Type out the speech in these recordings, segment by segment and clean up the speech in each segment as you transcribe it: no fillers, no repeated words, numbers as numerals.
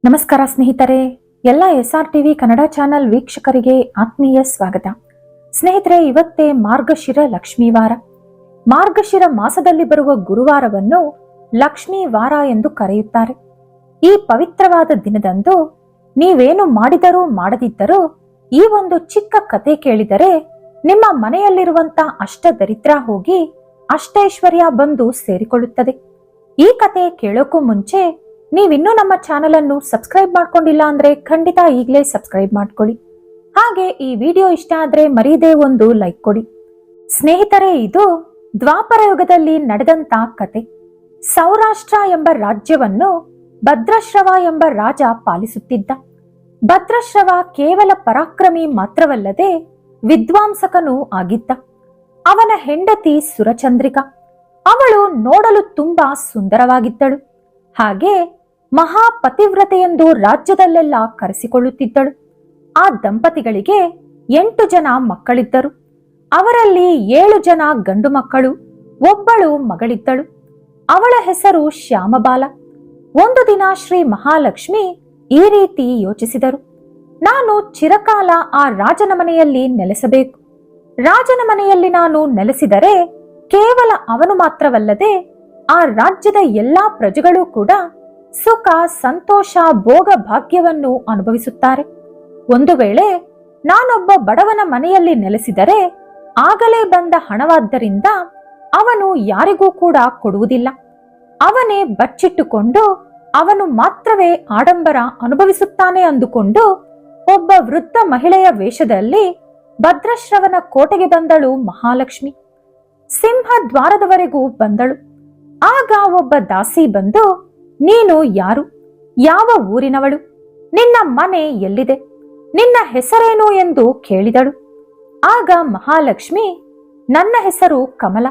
ನಮಸ್ಕಾರ ಸ್ನೇಹಿತರೆ, ಎಲ್ಲ SRTV ಕನ್ನಡ ಚಾನೆಲ್ ವೀಕ್ಷಕರಿಗೆ ಆತ್ಮೀಯ ಸ್ವಾಗತ. ಸ್ನೇಹಿತರೆ, ಇವತ್ತೇ ಮಾರ್ಗಶಿರ ಲಕ್ಷ್ಮೀ ವಾರ. ಮಾರ್ಗಶಿರ ಮಾಸದಲ್ಲಿ ಬರುವ ಗುರುವಾರವನ್ನು ಲಕ್ಷ್ಮೀ ವಾರ ಎಂದು ಕರೆಯುತ್ತಾರೆ. ಈ ಪವಿತ್ರವಾದ ದಿನದಂದು ನೀವೇನು ಮಾಡಿದರೂ ಮಾಡದಿದ್ದರೂ ಈ ಒಂದು ಚಿಕ್ಕ ಕತೆ ಕೇಳಿದರೆ ನಿಮ್ಮ ಮನೆಯಲ್ಲಿರುವಂತ ಅಷ್ಟ ದರಿದ್ರ ಹೋಗಿ ಅಷ್ಟೈಶ್ವರ್ಯ ಬಂದು ಸೇರಿಕೊಳ್ಳುತ್ತದೆ. ಈ ಕತೆ ಕೇಳೋಕ್ಕೂ ಮುಂಚೆ ನೀವಿನ್ನೂ ನಮ್ಮ ಚಾನೆಲ್ ಅನ್ನು ಸಬ್ಸ್ಕ್ರೈಬ್ ಮಾಡ್ಕೊಂಡಿಲ್ಲ ಅಂದ್ರೆ ಖಂಡಿತ ಈಗಲೇ ಸಬ್ಸ್ಕ್ರೈಬ್ ಮಾಡ್ಕೊಳ್ಳಿ. ಹಾಗೆ ಈ ವಿಡಿಯೋ ಇಷ್ಟ ಆದ್ರೆ ಮರೀದೇ ಒಂದು ಲೈಕ್ ಕೊಡಿ. ಸ್ನೇಹಿತರೆ, ಇದು ದ್ವಾಪರ ಯುಗದಲ್ಲಿ ನಡೆದಂತ ಕತೆ. ಸೌರಾಷ್ಟ್ರ ಎಂಬ ರಾಜ್ಯವನ್ನು ಭದ್ರಶ್ರವ ಎಂಬ ರಾಜ ಪಾಲಿಸುತ್ತಿದ್ದ. ಭದ್ರಶ್ರವ ಕೇವಲ ಪರಾಕ್ರಮಿ ಮಾತ್ರವಲ್ಲದೆ ವಿದ್ವಾಂಸಕನೂ ಆಗಿದ್ದ. ಅವನ ಹೆಂಡತಿ ಸುರಚಂದ್ರಿಕಾ. ಅವಳು ನೋಡಲು ತುಂಬಾ ಸುಂದರವಾಗಿದ್ದಳು. ಹಾಗೆ ಮಹಾಪತಿವ್ರತೆಯೆಂದು ರಾಜ್ಯದಲ್ಲೆಲ್ಲ ಕರೆಸಿಕೊಳ್ಳುತ್ತಿದ್ದಳು. ಆ ದಂಪತಿಗಳಿಗೆ 8 ಜನ ಮಕ್ಕಳಿದ್ದರು. ಅವರಲ್ಲಿ 7 ಜನ ಗಂಡು ಮಕ್ಕಳು, ಒಬ್ಬಳು ಮಗಳಿದ್ದಳು. ಅವಳ ಹೆಸರು ಶ್ಯಾಮಬಾಲ. ಒಂದು ದಿನ ಶ್ರೀ ಮಹಾಲಕ್ಷ್ಮಿ ಈ ರೀತಿ ಯೋಚಿಸಿದರು. ನಾನು ಚಿರಕಾಲ ಆ ರಾಜನ ಮನೆಯಲ್ಲಿ ನೆಲೆಸಬೇಕು. ರಾಜನ ಮನೆಯಲ್ಲಿ ನಾನು ನೆಲೆಸಿದರೆ ಕೇವಲ ಅವನು ಮಾತ್ರವಲ್ಲದೆ ಆ ರಾಜ್ಯದ ಎಲ್ಲಾ ಪ್ರಜೆಗಳು ಕೂಡ ಸುಖ, ಸಂತೋಷ, ಭೋಗ ಭಾಗ್ಯವನ್ನು ಅನುಭವಿಸುತ್ತಾರೆ. ಒಂದು ವೇಳೆ ನಾನೊಬ್ಬ ಬಡವನ ಮನೆಯಲ್ಲಿ ನೆಲೆಸಿದರೆ ಆಗಲೇ ಬಂದ ಹಣವಾದ್ದರಿಂದ ಅವನು ಯಾರಿಗೂ ಕೂಡ ಕೊಡುವುದಿಲ್ಲ. ಅವನೇ ಬಚ್ಚಿಟ್ಟುಕೊಂಡು ಅವನು ಮಾತ್ರವೇ ಆಡಂಬರ ಅನುಭವಿಸುತ್ತಾನೆ ಅಂದುಕೊಂಡು ಒಬ್ಬ ವೃದ್ಧ ಮಹಿಳೆಯ ವೇಷದಲ್ಲಿ ಭದ್ರಶ್ರವನ ಕೋಟೆಗೆ ಬಂದಳು ಮಹಾಲಕ್ಷ್ಮಿ. ಸಿಂಹದ್ವಾರದವರೆಗೂ ಬಂದಳು. ಆಗ ಒಬ್ಬ ದಾಸಿ ಬಂದು, ನೀನು ಯಾರು? ಯಾವ ಊರಿನವಳು? ನಿನ್ನ ಮನೆ ಎಲ್ಲಿದೆ? ನಿನ್ನ ಹೆಸರೇನು ಎಂದು ಕೇಳಿದಳು. ಆಗ ಮಹಾಲಕ್ಷ್ಮಿ, ನನ್ನ ಹೆಸರು ಕಮಲ.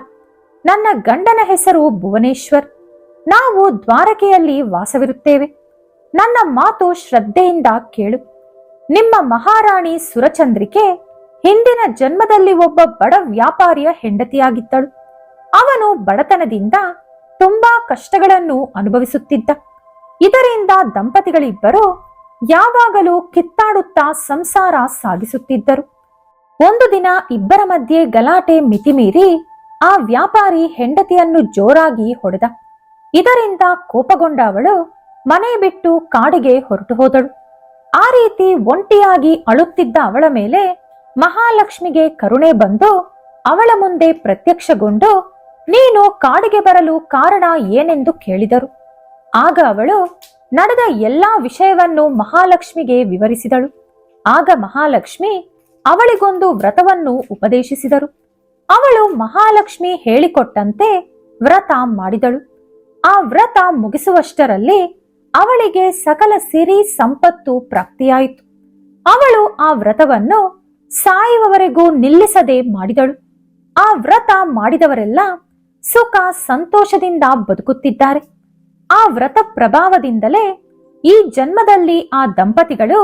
ನನ್ನ ಗಂಡನ ಹೆಸರು ಭುವನೇಶ್ವರ್. ನಾವು ದ್ವಾರಕೆಯಲ್ಲಿ ವಾಸವಿರುತ್ತೇವೆ. ನನ್ನ ಮಾತು ಶ್ರದ್ಧೆಯಿಂದ ಕೇಳು. ನಿಮ್ಮ ಮಹಾರಾಣಿ ಸುರಚಂದ್ರಿಕೆ ಹಿಂದಿನ ಜನ್ಮದಲ್ಲಿ ಒಬ್ಬ ಬಡ ವ್ಯಾಪಾರಿಯ ಹೆಂಡತಿಯಾಗಿದ್ದಳು. ಅವನು ಬಡತನದಿಂದ ತುಂಬಾ ಕಷ್ಟಗಳನ್ನು ಅನುಭವಿಸುತ್ತಿದ್ದ. ಇದರಿಂದ ದಂಪತಿಗಳಿಬ್ಬರು ಯಾವಾಗಲೂ ಕಿತ್ತಾಡುತ್ತಾ ಸಂಸಾರ ಸಾಗಿಸುತ್ತಿದ್ದರು. ಒಂದು ದಿನ ಇಬ್ಬರ ಮಧ್ಯೆ ಗಲಾಟೆ ಮಿತಿಮೀರಿ ಆ ವ್ಯಾಪಾರಿ ಹೆಂಡತಿಯನ್ನು ಜೋರಾಗಿ ಹೊಡೆದ. ಇದರಿಂದ ಕೋಪಗೊಂಡ ಅವಳು ಮನೆ ಬಿಟ್ಟು ಕಾಡಿಗೆ ಹೊರಟು ಹೋದಳು. ಆ ರೀತಿ ಒಂಟಿಯಾಗಿ ಅಳುತ್ತಿದ್ದ ಅವಳ ಮೇಲೆ ಮಹಾಲಕ್ಷ್ಮಿಗೆ ಕರುಣೆ ಬಂದು ಅವಳ ಮುಂದೆ ಪ್ರತ್ಯಕ್ಷಗೊಂಡು, ನೀನು ಕಾಡಿಗೆ ಬರಲು ಕಾರಣ ಏನೆಂದು ಕೇಳಿದರು. ಆಗ ಅವಳು ನಡೆದ ಎಲ್ಲಾ ವಿಷಯವನ್ನು ಮಹಾಲಕ್ಷ್ಮಿಗೆ ವಿವರಿಸಿದಳು. ಆಗ ಮಹಾಲಕ್ಷ್ಮಿ ಅವಳಿಗೊಂದು ವ್ರತವನ್ನು ಉಪದೇಶಿಸಿದರು. ಅವಳು ಮಹಾಲಕ್ಷ್ಮಿ ಹೇಳಿಕೊಟ್ಟಂತೆ ವ್ರತ ಮಾಡಿದಳು. ಆ ವ್ರತ ಮುಗಿಸುವಷ್ಟರಲ್ಲಿ ಅವಳಿಗೆ ಸಕಲ ಸಿರಿ ಸಂಪತ್ತು ಪ್ರಾಪ್ತಿಯಾಯಿತು. ಅವಳು ಆ ವ್ರತವನ್ನು ಸಾಯುವವರೆಗೂ ನಿಲ್ಲಿಸದೆ ಮಾಡಿದಳು. ಆ ವ್ರತ ಮಾಡಿದವರೆಲ್ಲ ಸುಖ, ಸಂತೋಷದಿಂದ ಬದುಕುತ್ತಿದ್ದಾರೆ. ಆ ವ್ರತ ಪ್ರಭಾವದಿಂದಲೇ ಈ ಜನ್ಮದಲ್ಲಿ ಆ ದಂಪತಿಗಳು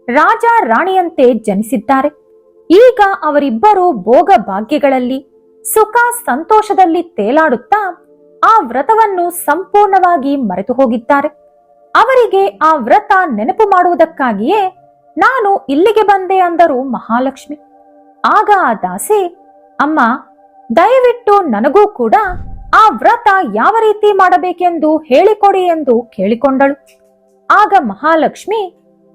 ರಾಜ ರಾಣಿಯಂತೆ ಜನಿಸಿದ್ದಾರೆ. ಈಗ ಅವರಿಬ್ಬರು ಭೋಗ ಭಾಗ್ಯಗಳಲ್ಲಿ ಸುಖ, ಸಂತೋಷದಲ್ಲಿ ತೇಲಾಡುತ್ತಾ ಆ ವ್ರತವನ್ನು ಸಂಪೂರ್ಣವಾಗಿ ಮರೆತು ಹೋಗಿದ್ದಾರೆ. ಅವರಿಗೆ ಆ ವ್ರತ ನೆನಪು ಮಾಡುವುದಕ್ಕಾಗಿಯೇ ನಾನು ಇಲ್ಲಿಗೆ ಬಂದೆ ಅಂದರು ಮಹಾಲಕ್ಷ್ಮಿ. ಆಗ ಆ ದಾಸಿ, ಅಮ್ಮ, ದಯವಿಟ್ಟು ನನಗೂ ಕೂಡ ಆ ವ್ರತ ಯಾವ ರೀತಿ ಮಾಡಬೇಕೆಂದು ಹೇಳಿಕೊಡಿ ಎಂದು ಕೇಳಿಕೊಂಡಳು. ಆಗ ಮಹಾಲಕ್ಷ್ಮಿ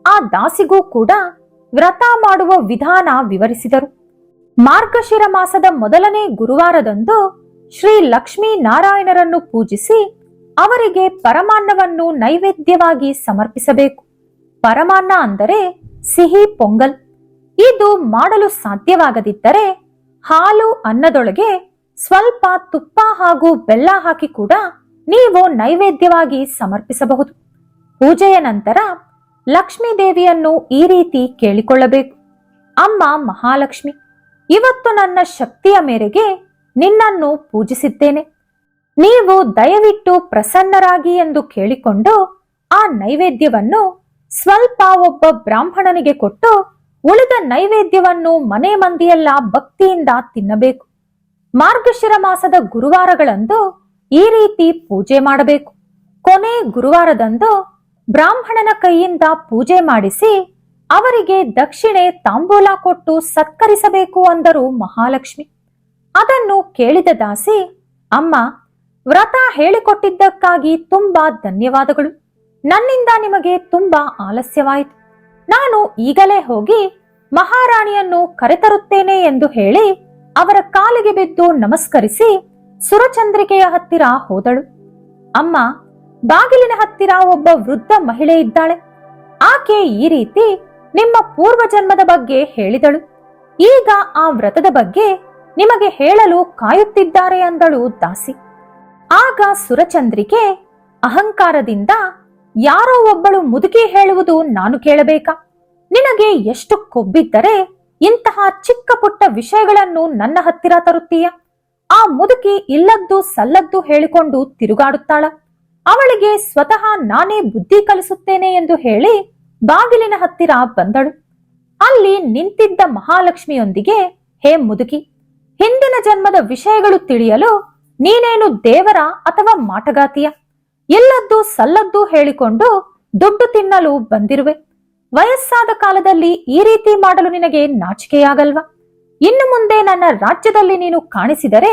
ಆ ದಾಸಿಗೂ ಕೂಡ ವ್ರತ ಮಾಡುವ ವಿಧಾನ ವಿವರಿಸಿದರು. ಮಾರ್ಗಶಿರ ಮಾಸದ ಮೊದಲನೇ ಗುರುವಾರದಂದು ಶ್ರೀ ಲಕ್ಷ್ಮೀ ನಾರಾಯಣರನ್ನು ಪೂಜಿಸಿ ಅವರಿಗೆ ಪರಮಾನ್ನವನ್ನು ನೈವೇದ್ಯವಾಗಿ ಸಮರ್ಪಿಸಬೇಕು. ಪರಮಾನ್ನ ಅಂದರೆ ಸಿಹಿ ಪೊಂಗಲ್. ಇದು ಮಾಡಲು ಸಾಧ್ಯವಾಗದಿದ್ದರೆ ಹಾಲು ಅನ್ನದೊಳಗೆ ಸ್ವಲ್ಪ ತುಪ್ಪ ಹಾಗೂ ಬೆಲ್ಲ ಹಾಕಿ ಕೂಡ ನೀವು ನೈವೇದ್ಯವಾಗಿ ಸಮರ್ಪಿಸಬಹುದು. ಪೂಜೆಯ ನಂತರ ಲಕ್ಷ್ಮೀ ದೇವಿಯನ್ನು ಈ ರೀತಿ ಕೇಳಿಕೊಳ್ಳಬೇಕು. ಅಮ್ಮ ಮಹಾಲಕ್ಷ್ಮಿ, ಇವತ್ತು ನನ್ನ ಶಕ್ತಿಯ ಮೇರೆಗೆ ನಿನ್ನನ್ನು ಪೂಜಿಸಿದ್ದೇನೆ. ನೀವು ದಯವಿಟ್ಟು ಪ್ರಸನ್ನರಾಗಿ ಎಂದು ಕೇಳಿಕೊಂಡು ಆ ನೈವೇದ್ಯವನ್ನು ಸ್ವಲ್ಪ ಒಬ್ಬ ಬ್ರಾಹ್ಮಣನಿಗೆ ಕೊಟ್ಟು ಉಳಿದ ನೈವೇದ್ಯವನ್ನು ಮನೆ ಮಂದಿಯೆಲ್ಲ ಭಕ್ತಿಯಿಂದ ತಿನ್ನಬೇಕು. ಮಾರ್ಗಶಿರ ಮಾಸದ ಗುರುವಾರಗಳಂದು ಈ ರೀತಿ ಪೂಜೆ ಮಾಡಬೇಕು. ಕೊನೆ ಗುರುವಾರದಂದು ಬ್ರಾಹ್ಮಣನ ಕೈಯಿಂದ ಪೂಜೆ ಮಾಡಿಸಿ ಅವರಿಗೆ ದಕ್ಷಿಣೆ ತಾಂಬೂಲ ಕೊಟ್ಟು ಸತ್ಕರಿಸಬೇಕು ಅಂದರು ಮಹಾಲಕ್ಷ್ಮಿ. ಅದನ್ನು ಕೇಳಿದ ದಾಸಿ, ಅಮ್ಮ, ವ್ರತ ಹೇಳಿಕೊಟ್ಟಿದ್ದಕ್ಕಾಗಿ ತುಂಬಾ ಧನ್ಯವಾದಗಳು. ನನ್ನಿಂದ ನಿಮಗೆ ತುಂಬಾ ಆಲಸ್ಯವಾಯಿತು. ನಾನು ಈಗಲೇ ಹೋಗಿ ಮಹಾರಾಣಿಯನ್ನು ಕರೆತರುತ್ತೇನೆ ಎಂದು ಹೇಳಿ ಅವರ ಕಾಲಿಗೆ ಬಿದ್ದು ನಮಸ್ಕರಿಸಿ ಸುರಚಂದ್ರಿಕೆಯ ಹತ್ತಿರ ಹೋದಳು. ಅಮ್ಮ, ಬಾಗಿಲಿನ ಹತ್ತಿರ ಒಬ್ಬ ವೃದ್ಧ ಮಹಿಳೆ ಇದ್ದಾಳೆ. ಆಕೆ ಈ ರೀತಿ ನಿಮ್ಮ ಪೂರ್ವ ಜನ್ಮದ ಬಗ್ಗೆ ಹೇಳಿದಳು. ಈಗ ಆ ವ್ರತದ ಬಗ್ಗೆ ನಿಮಗೆ ಹೇಳಲು ಕಾಯುತ್ತಿದ್ದಾರೆ ಅಂದಳು ದಾಸಿ. ಆಗ ಸುರಚಂದ್ರಿಕೆ ಅಹಂಕಾರದಿಂದ, ಯಾರೋ ಒಬ್ಬಳು ಮುದುಕಿ ಹೇಳುವುದು ನಾನು ಕೇಳಬೇಕಾ? ನಿನಗೆ ಎಷ್ಟು ಕೊಬ್ಬಿದ್ದರೆ ಇಂತಹ ಚಿಕ್ಕ ಪುಟ್ಟ ವಿಷಯಗಳನ್ನು ನನ್ನ ಹತ್ತಿರ ತರುತ್ತೀಯ? ಆ ಮುದುಕಿ ಇಲ್ಲದ್ದು ಸಲ್ಲದ್ದು ಹೇಳಿಕೊಂಡು ತಿರುಗಾಡುತ್ತಾಳ. ಅವಳಿಗೆ ಸ್ವತಃ ನಾನೇ ಬುದ್ಧಿ ಕಲಿಸುತ್ತೇನೆ ಎಂದು ಹೇಳಿ ಬಾಗಿಲಿನ ಹತ್ತಿರ ಬಂದಳು. ಅಲ್ಲಿ ನಿಂತಿದ್ದ ಮಹಾಲಕ್ಷ್ಮಿಯೊಂದಿಗೆ, ಹೇ ಮುದುಕಿ, ಹಿಂದಿನ ಜನ್ಮದ ವಿಷಯಗಳು ತಿಳಿಯಲು ನೀನೇನು ದೇವರ ಅಥವಾ ಮಾಟಗಾತಿಯ? ಎಲ್ಲದ್ದು ಸಲ್ಲದ್ದು ಹೇಳಿಕೊಂಡು ದುಡ್ಡು ತಿನ್ನಲು ಬಂದಿರುವೆ. ವಯಸ್ಸಾದ ಕಾಲದಲ್ಲಿ ಈ ರೀತಿ ಮಾಡಲು ನಿನಗೆ ನಾಚಿಕೆಯಾಗಲ್ವಾ? ಇನ್ನು ಮುಂದೆ ನನ್ನ ರಾಜ್ಯದಲ್ಲಿ ನೀನು ಕಾಣಿಸಿದರೆ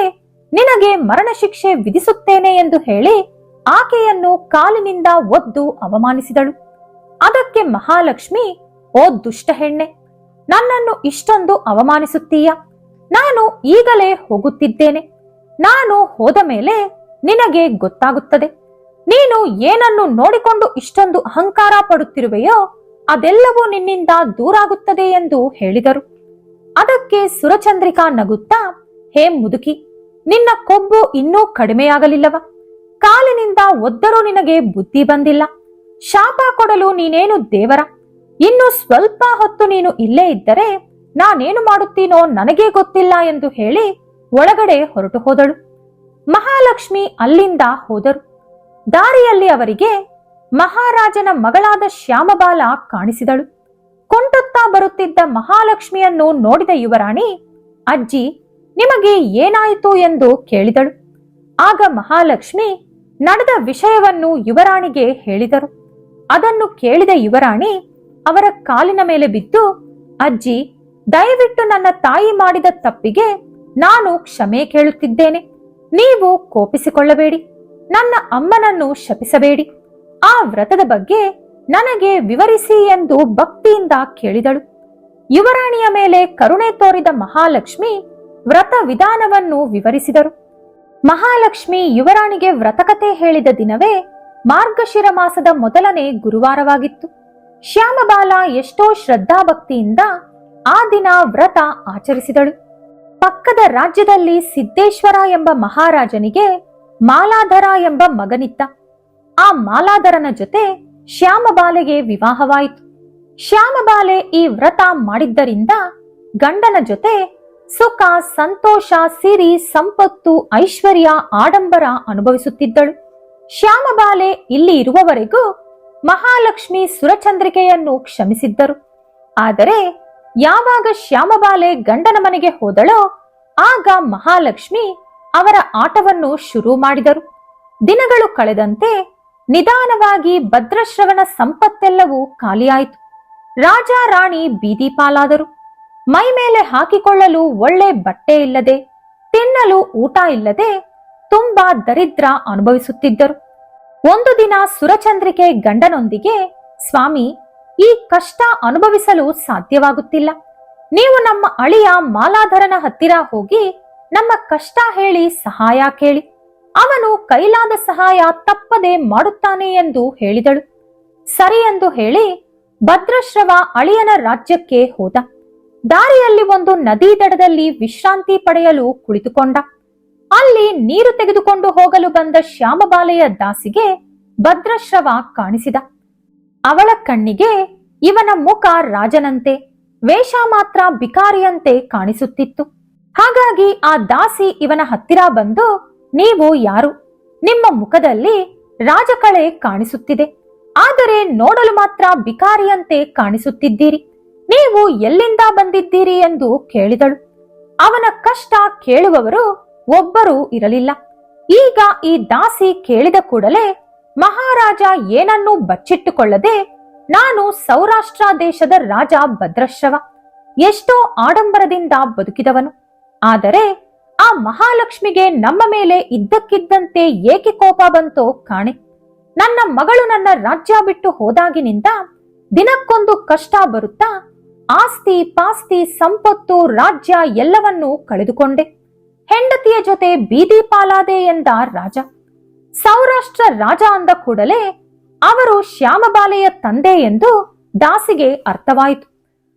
ನಿನಗೆ ಮರಣ ಶಿಕ್ಷೆ ವಿಧಿಸುತ್ತೇನೆ ಎಂದು ಹೇಳಿ ಆಕೆಯನ್ನು ಕಾಲಿನಿಂದ ಒದ್ದು ಅವಮಾನಿಸಿದಳು. ಅದಕ್ಕೆ ಮಹಾಲಕ್ಷ್ಮಿ, ಓ ದುಷ್ಟ ಹೆಣ್ಣೆ, ನನ್ನನ್ನು ಇಷ್ಟೊಂದು ಅವಮಾನಿಸುತ್ತೀಯ? ನಾನು ಈಗಲೇ ಹೋಗುತ್ತಿದ್ದೇನೆ. ನಾನು ಹೋದ ಮೇಲೆ ನಿನಗೆ ಗೊತ್ತಾಗುತ್ತದೆ. ನೀನು ಏನನ್ನು ನೋಡಿಕೊಂಡು ಇಷ್ಟೊಂದು ಅಹಂಕಾರ ಪಡುತ್ತಿರುವೆಯೋ ಅದೆಲ್ಲವೂ ನಿನ್ನಿಂದ ದೂರಾಗುತ್ತದೆ ಎಂದು ಹೇಳಿದರು. ಅದಕ್ಕೆ ಸುರಚಂದ್ರಿಕಾ ನಗುತ್ತಾ, ಹೇ ಮುದುಕಿ, ನಿನ್ನ ಕೊಬ್ಬು ಇನ್ನೂ ಕಡಿಮೆಯಾಗಲಿಲ್ಲವ? ಕಾಲಿನಿಂದ ಒದ್ದರೂ ನಿನಗೆ ಬುದ್ಧಿ ಬಂದಿಲ್ಲ. ಶಾಪ ಕೊಡಲು ನೀನೇನು ದೇವರ? ಇನ್ನು ಸ್ವಲ್ಪ ಹೊತ್ತು ನೀನು ಇಲ್ಲೇ ಇದ್ದರೆ ನಾನೇನು ಮಾಡುತ್ತೀನೋ ನನಗೇ ಗೊತ್ತಿಲ್ಲ ಎಂದು ಹೇಳಿ ಒಳಗಡೆ ಹೊರಟು ಹೋದಳು. ಮಹಾಲಕ್ಷ್ಮಿ ಅಲ್ಲಿಂದ ಹೋದರು. ದಾರಿಯಲ್ಲಿ ಅವರಿಗೆ ಮಹಾರಾಜನ ಮಗಳಾದ ಶ್ಯಾಮಬಾಲ ಕಾಣಿಸಿದಳು. ಕುಂಟುತ್ತಾ ಬರುತ್ತಿದ್ದ ಮಹಾಲಕ್ಷ್ಮಿಯನ್ನು ನೋಡಿದ ಯುವರಾಣಿ, ಅಜ್ಜಿ, ನಿಮಗೆ ಏನಾಯಿತು ಎಂದು ಕೇಳಿದಳು. ಆಗ ಮಹಾಲಕ್ಷ್ಮಿ ನಡೆದ ವಿಷಯವನ್ನು ಯುವರಾಣಿಗೆ ಹೇಳಿದರು. ಅದನ್ನು ಕೇಳಿದ ಯುವರಾಣಿ ಅವರ ಕಾಲಿನ ಮೇಲೆ ಬಿದ್ದು, ಅಜ್ಜಿ, ದಯವಿಟ್ಟು ನನ್ನ ತಾಯಿ ಮಾಡಿದ ತಪ್ಪಿಗೆ ನಾನು ಕ್ಷಮೆ ಕೇಳುತ್ತಿದ್ದೇನೆ. ನೀವು ಕೋಪಿಸಿಕೊಳ್ಳಬೇಡಿ. ನನ್ನ ಅಮ್ಮನನ್ನು ಶಪಿಸಬೇಡಿ. ಆ ವ್ರತದ ಬಗ್ಗೆ ನನಗೆ ವಿವರಿಸಿ ಎಂದು ಭಕ್ತಿಯಿಂದ ಕೇಳಿದಳು. ಯುವರಾಣಿಯ ಮೇಲೆ ಕರುಣೆ ತೋರಿದ ಮಹಾಲಕ್ಷ್ಮಿ ವ್ರತ ವಿಧಾನವನ್ನು ವಿವರಿಸಿದರು. ಮಹಾಲಕ್ಷ್ಮಿ ಯುವರಾಣಿಗೆ ವ್ರತಕತೆ ಹೇಳಿದ ದಿನವೇ ಮಾರ್ಗಶಿರ ಮಾಸದ ಮೊದಲನೇ ಗುರುವಾರವಾಗಿತ್ತು. ಶ್ಯಾಮಬಾಲ ಎಷ್ಟೋ ಶ್ರದ್ಧಾಭಕ್ತಿಯಿಂದ ಆ ದಿನ ವ್ರತ ಆಚರಿಸಿದಳು. ಪಕ್ಕದ ರಾಜ್ಯದಲ್ಲಿ ಸಿದ್ದೇಶ್ವರ ಎಂಬ ಮಹಾರಾಜನಿಗೆ ಮಾಲಾಧರ ಎಂಬ ಮಗನಿದ್ದ. ಆ ಮಾಲಾಧರನ ಜೊತೆ ಶ್ಯಾಮಬಾಲೆಗೆ ವಿವಾಹವಾಯಿತು. ಶ್ಯಾಮಬಾಲೆ ಈ ವ್ರತ ಮಾಡಿದ್ದರಿಂದ ಗಂಡನ ಜೊತೆ ಸುಖ, ಸಂತೋಷ, ಸಿರಿ, ಸಂಪತ್ತು, ಐಶ್ವರ್ಯ, ಆಡಂಬರ ಅನುಭವಿಸುತ್ತಿದ್ದಳು. ಶ್ಯಾಮಬಾಲೆ ಇಲ್ಲಿ ಇರುವವರೆಗೂ ಮಹಾಲಕ್ಷ್ಮಿ ಸುರಚಂದ್ರಿಕೆಯನ್ನು ಕ್ಷಮಿಸಿದ್ದರು. ಆದರೆ ಯಾವಾಗ ಶ್ಯಾಮಬಾಲೆ ಗಂಡನ ಮನೆಗೆ ಹೋದಳೋ ಆಗ ಮಹಾಲಕ್ಷ್ಮಿ ಅವರ ಆಟವನ್ನು ಶುರು ಮಾಡಿದರು. ದಿನಗಳು ಕಳೆದಂತೆ ನಿಧಾನವಾಗಿ ಭದ್ರಶ್ರವಣ ಸಂಪತ್ತೆಲ್ಲವೂ ಖಾಲಿಯಾಯಿತು. ರಾಜ ರಾಣಿ ಬೀದಿ ಪಾಲಾದರು. ಮೈ ಮೇಲೆ ಹಾಕಿಕೊಳ್ಳಲು ಒಳ್ಳೆ ಬಟ್ಟೆ ಇಲ್ಲದೆ, ತಿನ್ನಲು ಊಟ ಇಲ್ಲದೆ ತುಂಬಾ ದರಿದ್ರ ಅನುಭವಿಸುತ್ತಿದ್ದರು. ಒಂದು ದಿನ ಸುರಚಂದ್ರಿಕೆ ಗಂಡನೊಂದಿಗೆ, ಸ್ವಾಮಿ, ಈ ಕಷ್ಟ ಅನುಭವಿಸಲು ಸಾಧ್ಯವಾಗುತ್ತಿಲ್ಲ. ನೀವು ನಮ್ಮ ಅಳಿಯ ಮಾಲಾಧರನ ಹತ್ತಿರ ಹೋಗಿ ನಮ್ಮ ಕಷ್ಟ ಹೇಳಿ ಸಹಾಯ ಕೇಳಿ. ಅವನು ಕೈಲಾದ ಸಹಾಯ ತಪ್ಪದೆ ಮಾಡುತ್ತಾನೆ ಎಂದು ಹೇಳಿದಳು. ಸರಿ ಎಂದು ಹೇಳಿ ಭದ್ರಶ್ರವ ಅಳಿಯನ ರಾಜ್ಯಕ್ಕೆ ಹೋದ. ದಾರಿಯಲ್ಲಿ ಒಂದು ನದಿ ದಡದಲ್ಲಿ ವಿಶ್ರಾಂತಿ ಪಡೆಯಲು ಕುಳಿತುಕೊಂಡ. ಅಲ್ಲಿ ನೀರು ತೆಗೆದುಕೊಂಡು ಹೋಗಲು ಬಂದ ಶ್ಯಾಮಬಾಲೆಯ ದಾಸಿಗೆ ಭದ್ರಶ್ರವ ಕಾಣಿಸಿದ. ಅವಳ ಕಣ್ಣಿಗೆ ಇವನ ಮುಖ ರಾಜನಂತೆ, ವೇಷ ಮಾತ್ರ ಬಿಕಾರಿಯಂತೆ ಕಾಣಿಸುತ್ತಿತ್ತು. ಹಾಗಾಗಿ ಆ ದಾಸಿ ಇವನ ಹತ್ತಿರ ಬಂದು, ನೀವು ಯಾರು? ನಿಮ್ಮ ಮುಖದಲ್ಲಿ ರಾಜಕಳೆ ಕಾಣಿಸುತ್ತಿದೆ, ಆದರೆ ನೋಡಲು ಮಾತ್ರ ಬಿಕಾರಿಯಂತೆ ಕಾಣಿಸುತ್ತಿದ್ದೀರಿ. ನೀವು ಎಲ್ಲಿಂದ ಬಂದಿದ್ದೀರಿ ಎಂದು ಕೇಳಿದಳು. ಅವನ ಕಷ್ಟ ಕೇಳುವವರು ಒಬ್ಬರೂ ಇರಲಿಲ್ಲ. ಈಗ ಈ ದಾಸಿ ಕೇಳಿದ ಕೂಡಲೇ ಮಹಾರಾಜ ಏನನ್ನೂ ಬಚ್ಚಿಟ್ಟುಕೊಳ್ಳದೆ, ನಾನು ಸೌರಾಷ್ಟ್ರ ದೇಶದ ರಾಜ ಭದ್ರಶ್ರವ, ಎಷ್ಟೋ ಆಡಂಬರದಿಂದ ಬದುಕಿದವನು. ಆದರೆ ಆ ಮಹಾಲಕ್ಷ್ಮಿಗೆ ನಮ್ಮ ಮೇಲೆ ಇದ್ದಕ್ಕಿದ್ದಂತೆ ಏಕೆ ಕೋಪ ಬಂತೋ ಕಾಣೆ. ನನ್ನ ಮಗಳು ನನ್ನ ರಾಜ್ಯ ಬಿಟ್ಟು ಹೋದಾಗಿನಿಂದ ದಿನಕ್ಕೊಂದು ಕಷ್ಟ ಬರುತ್ತಾ ಆಸ್ತಿ ಪಾಸ್ತಿ ಸಂಪತ್ತು ರಾಜ್ಯ ಎಲ್ಲವನ್ನೂ ಕಳೆದುಕೊಂಡೆ. ಹೆಂಡತಿಯ ಜೊತೆ ಬೀದಿ ಪಾಲಾದೆ ಎಂದ ರಾಜ. ಸೌರಾಷ್ಟ್ರ ರಾಜ ಅಂದ ಕೂಡಲೇ ಅವರು ಶ್ಯಾಮಬಾಲೆಯ ತಂದೆ ಎಂದು ದಾಸಿಗೆ ಅರ್ಥವಾಯಿತು.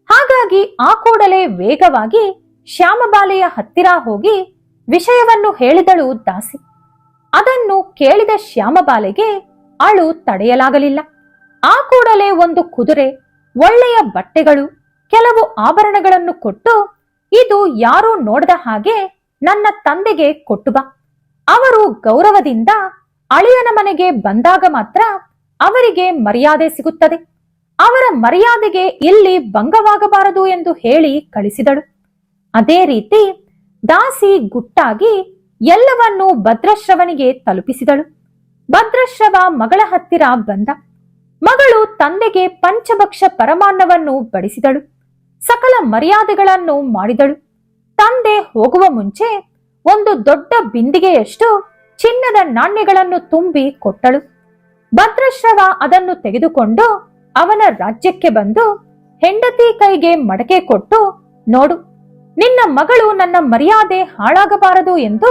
ಹಾಗಾಗಿ ಆ ಕೂಡಲೇ ವೇಗವಾಗಿ ಶ್ಯಾಮಬಾಲೆಯ ಹತ್ತಿರ ಹೋಗಿ ವಿಷಯವನ್ನು ಹೇಳಿದಳು ದಾಸಿ. ಅದನ್ನು ಕೇಳಿದ ಶ್ಯಾಮಬಾಲೆಗೆ ಅಳು ತಡೆಯಲಾಗಲಿಲ್ಲ. ಆ ಕೂಡಲೇ ಒಂದು ಕುದುರೆ, ಒಳ್ಳೆಯ ಬಟ್ಟೆಗಳು, ಕೆಲವು ಆಭರಣಗಳನ್ನು ಕೊಟ್ಟು, ಇದು ಯಾರೂ ನೋಡದ ಹಾಗೆ ನನ್ನ ತಂದೆಗೆ ಕೊಟ್ಟು ಬಾ. ಅವರು ಗೌರವದಿಂದ ಅಳಿಯನ ಮನೆಗೆ ಬಂದಾಗ ಮಾತ್ರ ಅವರಿಗೆ ಮರ್ಯಾದೆ ಸಿಗುತ್ತದೆ. ಅವರ ಮರ್ಯಾದೆಗೆ ಇಲ್ಲಿ ಭಂಗವಾಗಬಾರದು ಎಂದು ಹೇಳಿ ಕಳಿಸಿದಳು. ಅದೇ ರೀತಿ ದಾಸಿ ಗುಟ್ಟಾಗಿ ಎಲ್ಲವನ್ನೂ ಭದ್ರಶ್ರವನಿಗೆ ತಲುಪಿಸಿದಳು. ಭದ್ರಶ್ರವ ಮಗಳ ಹತ್ತಿರ ಬಂದ. ಮಗಳು ತಂದೆಗೆ ಪಂಚಭಕ್ಷ ಪರಮಾನ್ನವನ್ನು ಬಡಿಸಿದಳು. ಸಕಲ ಮರ್ಯಾದೆಗಳನ್ನು ಮಾಡಿದಳು. ತಂದೆ ಹೋಗುವ ಮುಂಚೆ ಒಂದು ದೊಡ್ಡ ಬಿಂದಿಗೆಯಷ್ಟು ಚಿನ್ನದ ನಾಣ್ಯಗಳನ್ನು ತುಂಬಿ ಕೊಟ್ಟಳು. ಭದ್ರಶ್ರವ ಅದನ್ನು ತೆಗೆದುಕೊಂಡು ಅವನ ರಾಜ್ಯಕ್ಕೆ ಬಂದು ಹೆಂಡತಿ ಕೈಗೆ ಮಡಕೆ ಕೊಟ್ಟು, ನೋಡು, ನಿನ್ನ ಮಗಳು ನನ್ನ ಮರ್ಯಾದೆ ಹಾಳಾಗಬಾರದು ಎಂದು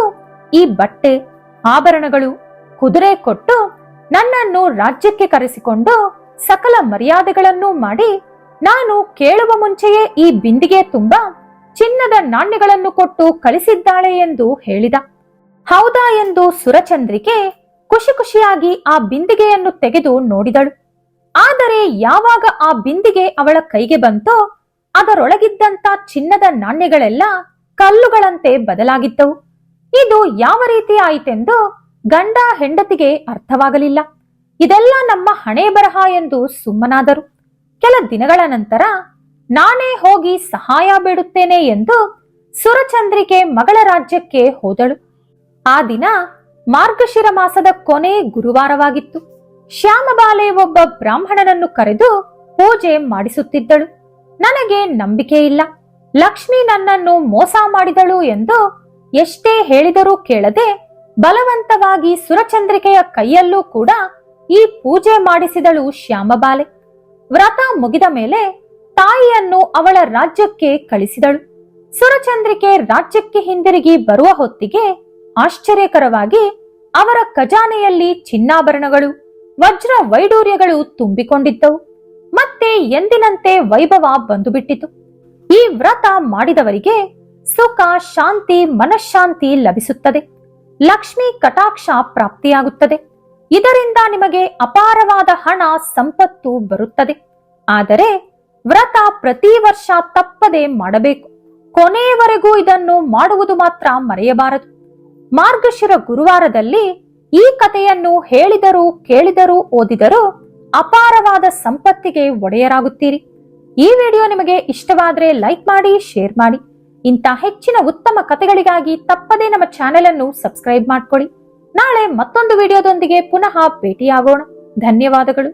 ಈ ಬಟ್ಟೆ, ಆಭರಣಗಳು, ಕುದುರೆ ಕೊಟ್ಟು ನನ್ನನ್ನು ರಾಜ್ಯಕ್ಕೆ ಕರೆಸಿಕೊಂಡು ಸಕಲ ಮರ್ಯಾದೆಗಳನ್ನೂ ಮಾಡಿ, ನಾನು ಕೇಳುವ ಮುಂಚೆಯೇ ಈ ಬಿಂದಿಗೆ ತುಂಬಾ ಚಿನ್ನದ ನಾಣ್ಯಗಳನ್ನು ಕೊಟ್ಟು ಕಳಿಸಿದ್ದಾಳೆ ಎಂದು ಹೇಳಿದ. ಹೌದಾ ಎಂದು ಸುರಚಂದ್ರಿಕೆ ಖುಷಿ ಖುಷಿಯಾಗಿ ಆ ಬಿಂದಿಗೆಯನ್ನು ತೆಗೆದು ನೋಡಿದಳು. ಆದರೆ ಯಾವಾಗ ಆ ಬಿಂದಿಗೆ ಅವಳ ಕೈಗೆ ಬಂತೋ ಅದರೊಳಗಿದ್ದಂತ ಚಿನ್ನದ ನಾಣ್ಯಗಳೆಲ್ಲ ಕಲ್ಲುಗಳಂತೆ ಬದಲಾಗಿದ್ದವು. ಇದು ಯಾವ ರೀತಿ ಆಯಿತೆಂದು ಗಂಡ ಹೆಂಡತಿಗೆ ಅರ್ಥವಾಗಲಿಲ್ಲ. ಇದೆಲ್ಲ ನಮ್ಮ ಹಣೆ ಬರಹ ಎಂದು ಸುಮ್ಮನಾದರು. ಕೆಲ ದಿನಗಳ ನಂತರ ನಾನೇ ಹೋಗಿ ಸಹಾಯ ಬೇಡುತ್ತೇನೆ ಎಂದು ಸುರಚಂದ್ರಿಕೆ ಮಗಳ ರಾಜ್ಯಕ್ಕೆ ಹೋದಳು. ಆ ದಿನ ಮಾರ್ಗಶಿರ ಮಾಸದ ಕೊನೆ ಗುರುವಾರವಾಗಿತ್ತು. ಶ್ಯಾಮಬಾಲೆ ಒಬ್ಬ ಬ್ರಾಹ್ಮಣನನ್ನು ಕರೆದು ಪೂಜೆ ಮಾಡಿಸುತ್ತಿದ್ದಳು. ನನಗೆ ನಂಬಿಕೆ ಇಲ್ಲ, ಲಕ್ಷ್ಮಿ ನನ್ನನ್ನು ಮೋಸ ಮಾಡಿದಳು ಎಂದು ಎಷ್ಟೇ ಹೇಳಿದರೂ ಕೇಳದೆ ಬಲವಂತವಾಗಿ ಸುರಚಂದ್ರಿಕೆಯ ಕೈಯಲ್ಲೂ ಕೂಡ ಈ ಪೂಜೆ ಮಾಡಿಸಿದಳು ಶ್ಯಾಮಬಾಲೆ. ವ್ರತ ಮುಗಿದ ಮೇಲೆ ತಾಯಿಯನ್ನು ಅವಳ ರಾಜ್ಯಕ್ಕೆ ಕಳಿಸಿದಳು. ಸುರಚಂದ್ರಿಕೆ ರಾಜ್ಯಕ್ಕೆ ಹಿಂದಿರುಗಿ ಬರುವ ಹೊತ್ತಿಗೆ ಆಶ್ಚರ್ಯಕರವಾಗಿ ಅವರ ಖಜಾನೆಯಲ್ಲಿ ಚಿನ್ನಾಭರಣಗಳು, ವಜ್ರ ವೈಡೂರ್ಯಗಳು ತುಂಬಿಕೊಂಡಿದ್ದವು. ಮತ್ತೆ ಎಂದಿನಂತೆ ವೈಭವ ಬಂದುಬಿಟ್ಟಿತು. ಈ ವ್ರತ ಮಾಡಿದವರಿಗೆ ಸುಖ, ಶಾಂತಿ, ಮನಃಶಾಂತಿ ಲಭಿಸುತ್ತದೆ. ಲಕ್ಷ್ಮಿ ಕಟಾಕ್ಷ ಪ್ರಾಪ್ತಿಯಾಗುತ್ತದೆ. ಇದರಿಂದ ನಿಮಗೆ ಅಪಾರವಾದ ಹಣ ಸಂಪತ್ತು ಬರುತ್ತದೆ. ಆದರೆ ವ್ರತ ಪ್ರತಿ ವರ್ಷ ತಪ್ಪದೆ ಮಾಡಬೇಕು. ಕೊನೆಯವರೆಗೂ ಇದನ್ನು ಮಾಡುವುದು ಮಾತ್ರ ಮರೆಯಬಾರದು. ಮಾರ್ಗಶಿರ ಗುರುವಾರದಲ್ಲಿ ಈ ಕಥೆಯನ್ನು ಹೇಳಿದರೂ ಕೇಳಿದರೂ ಓದಿದರೂ ಅಪಾರವಾದ ಸಂಪತ್ತಿಗೆ ಒಡೆಯರಾಗುತ್ತೀರಿ. ಈ ವಿಡಿಯೋ ನಿಮಗೆ ಇಷ್ಟವಾದರೆ ಲೈಕ್ ಮಾಡಿ, ಶೇರ್ ಮಾಡಿ. ಇಂಥ ಹೆಚ್ಚಿನ ಉತ್ತಮ ಕಥೆಗಳಿಗಾಗಿ ತಪ್ಪದೇ ನಮ್ಮ ಚಾನೆಲ್ ಅನ್ನು ಸಬ್ಸ್ಕ್ರೈಬ್ ಮಾಡ್ಕೊಳ್ಳಿ. ನಾಳೆ ಮತ್ತೊಂದು ವಿಡಿಯೋದೊಂದಿಗೆ ಪುನಃ ಭೇಟಿಯಾಗೋಣ. ಧನ್ಯವಾದಗಳು.